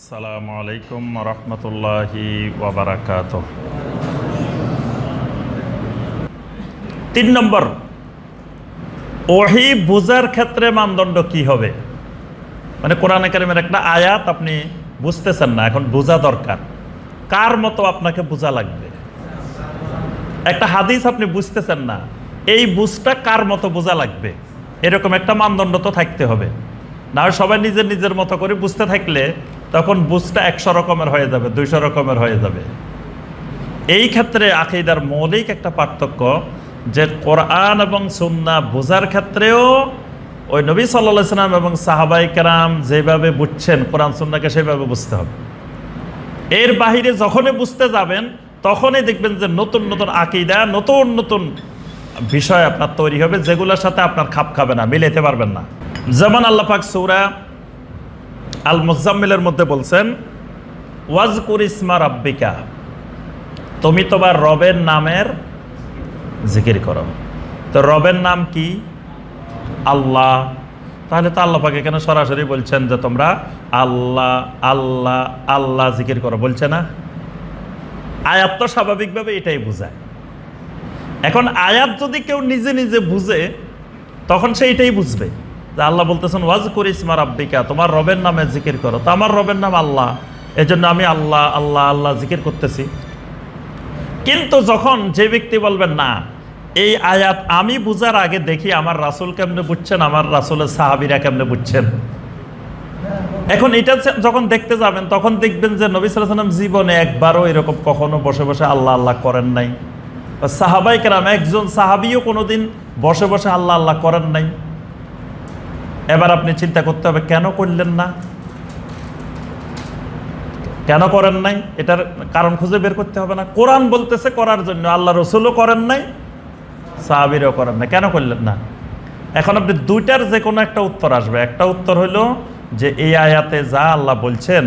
আসসালামু আলাইকুম রহমতুল্লাহি ওয়াবারাকাতুহ। ৩ নম্বর, ওহী বুঝার ক্ষেত্রে মানদণ্ড কি হবে? মানে কোরআনে কারিমের একটা আয়াত আপনি বুঝতেছেন না, এখন বোঝা দরকার। কার মতো আপনাকে বোঝা লাগবে? একটা হাদিস আপনি বুঝতেছেন না, এই বুঝটা কার মতো বোঝা লাগবে? এরকম একটা মানদণ্ড তো থাকতে হবে। না হয় সবাই নিজের নিজের মতো করে বুঝতে থাকলে তখন বুঝটা ১০০ রকমের হয়ে যাবে, ২০০ রকমের হয়ে যাবে। এই ক্ষেত্রে আকীদার মৌলিক একটা পার্থক্য, যে কোরআন এবং সুন্নাহ বোঝার ক্ষেত্রেও ওই নবী সাল্লাল্লাহু আলাইহি ওয়াসাল্লাম এবং সাহাবায়ে কেরাম যেভাবে বুঝছেন কোরআন সুন্নাহকে সেভাবে বুঝতে হবে। এর বাহিরে যখনই বুঝতে যাবেন তখনই দেখবেন যে নতুন নতুন আকীদা, নতুন নতুন বিষয় আপনার তৈরি হবে, যেগুলোর সাথে আপনার খাপ খাবে না, মিলাইতে পারবেন না। যেমন আল্লাহ পাক সূরা আল মুজাম্মিলের মধ্যে বলছেন, ওয়াজকুর ইসমা রাব্বিকা, তুমি তোমার রবের নামের জিকির করো। তো রবের নাম কি? আল্লাহ। তাহলে তো আল্লাহ পাক এখানে সরাসরি বলছেন যে তোমরা আল্লাহ আল্লাহ আল্লাহ জিকির করো, বলছে না? আয়াত তো স্বাভাবিকভাবে এটাই বোঝায়। এখন আয়াত যদি কেউ নিজে নিজে বুঝে তখন সে এটাই বুঝবে যে আল্লাহ বলতেছেন ওয়াজকুর ইসমা রাব্বিকা, তোমার রবের নামে জিকির করো। তো আমার রবের নাম আল্লাহ, এজন্য আমি আল্লাহ আল্লাহ আল্লাহ জিকির করতেছি। কিন্তু যখন যে ব্যক্তি বলবেন না, এই আয়াত আমি বুঝার আগে দেখি আমার রাসূল কেমনে বুঝছেন, আমার রাসূলের সাহাবীরা কেমনে বুঝছেন, এখন এটা যখন দেখতে যাবেন তখন দেখবেন যে নবী সাল্লাল্লাহু আলাইহি ওয়াসাল্লাম জীবনে একবারও এরকম কখনো বসে বসে আল্লাহ আল্লাহ করেন নাই। সাহাবায়ে কেরাম, একজন সাহাবীও কোনোদিন বসে বসে আল্লাহ আল্লাহ করেন নাই। এবার আপনি চিন্তা করতে হবে, কেন করলেন না, কেন করেন নাই? এটার কারণ খুঁজে বের করতে হবে না? কোরআন বলতেছে করার জন্য, আল্লাহ রসুলও করেন নাই, সাহাবীরাও করেন নাই, কেন করলেন না? এখন আপনি দুইটার যে কোনো একটা উত্তর আসবে। একটা উত্তর হলো যে এই আয়াতে যা আল্লাহ বলছেন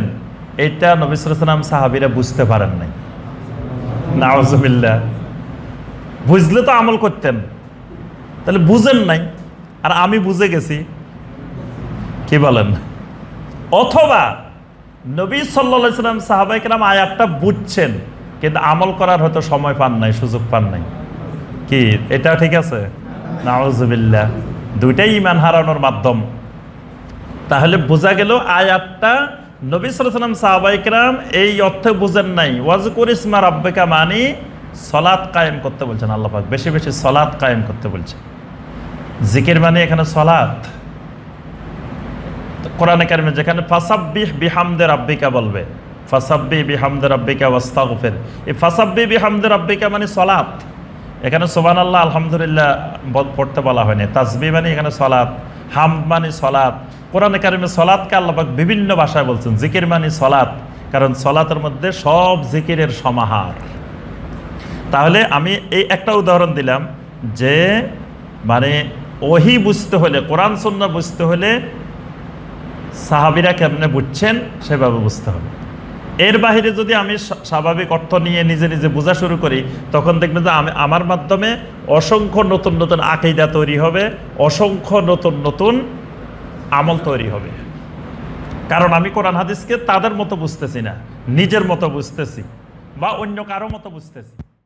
এটা নবী সাল্লাল্লাহু আলাইহি ওয়াসাল্লাম সাহাবীরা বুঝতে পারেন নাই। নাউযুবিল্লাহ। বুঝলে তো আমল করতেন, তাহলে বুঝেন নাই আর আমি বুঝে গেছি, কি বলেন? অথবা নবী সাল্লাল্লাহু আলাইহি ওয়াসাল্লাম সাহাবায়ে কেরাম আয়াতটা বুঝছেন কিন্তু আমল করার হয়তো সময় পান নাই, সুযোগ পান নাই। কি এটা ঠিক আছে? নাউযুবিল্লাহ। দুইটাই ঈমান হারানোর মাধ্যম। তাহলে বোঝা গেল আয়াতটা নবী সাল্লাল্লাহু আলাইহি ওয়াসাল্লাম সাহাবায়ে কেরাম এই অর্থে বুঝেন নাই। ওয়াজকুর ইসমা রাব্বিকা মানে সালাত কায়েম করতে বলছেন আল্লাহ পাক, বেশি বেশি সালাত কায়েম করতে বলছেন। জিকির মানে এখানে সালাত। কোরআনে কারিমে যেখানে ফাসাব্বিহ বিহামদি রাব্বিকা বলবে, ফাসাব্বিহ বিহামদি রাব্বিকা ওয়াস্তাগফির, এই ফাসাব্বিহ বিহামদি রাব্বিকা মানে সালাত। এখানে সুবহানাল্লাহ আলহামদুলিল্লাহ পড়তে বলা হয়নি। তাসবিহ মানে এখানে সালাত, হামদ মানে সালাত। কোরআনে কারিমে সালাতকে আল্লাহ পাক বিভিন্ন ভাষায় বলছেন। জিকির মানে সালাত, কারণ সালাতের মধ্যে সব জিকিরের সমাহার। তাহলে আমি এই একটা উদাহরণ দিলাম যে মানে ওহী বুঝতে হলে, কোরআন সুন্নাহ বুঝতে হলে সাহাবীরা কেমনে বুঝছেন সেভাবে বুঝতে হবে। এর বাহিরে যদি আমি স্বাভাবিক অর্থ নিয়ে নিজে নিজে বোঝা শুরু করি তখন দেখবেন যে আমার মাধ্যমে অসংখ্য নতুন নতুন আকীদা তৈরি হবে, অসংখ্য নতুন নতুন আমল তৈরি হবে। কারণ আমি কোরআন হাদিসকে তাদের মতো বুঝতেছি না, নিজের মতো বুঝতেছি বা অন্য কারো মতো বুঝতেছি।